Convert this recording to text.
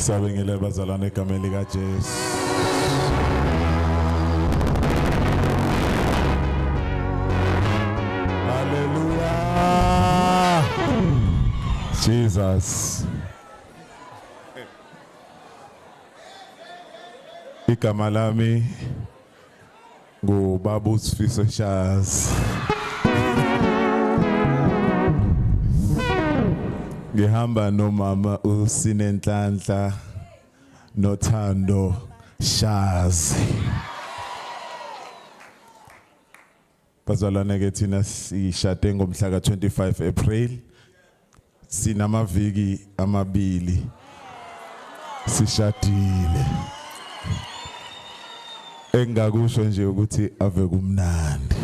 Sabingile bazalwane egameni likaJesu. Hallelujah. Jesus. Igama lami ngubaba Siyaphusha Shazi. Ngihamba nomama uSinenhlanhla noThando Shazi. Bazalwane ke thina sishade ngomhla ka 25 April. Sinamaviki amabili sishadile. Engakusho nje ukuthi ave kumnandi.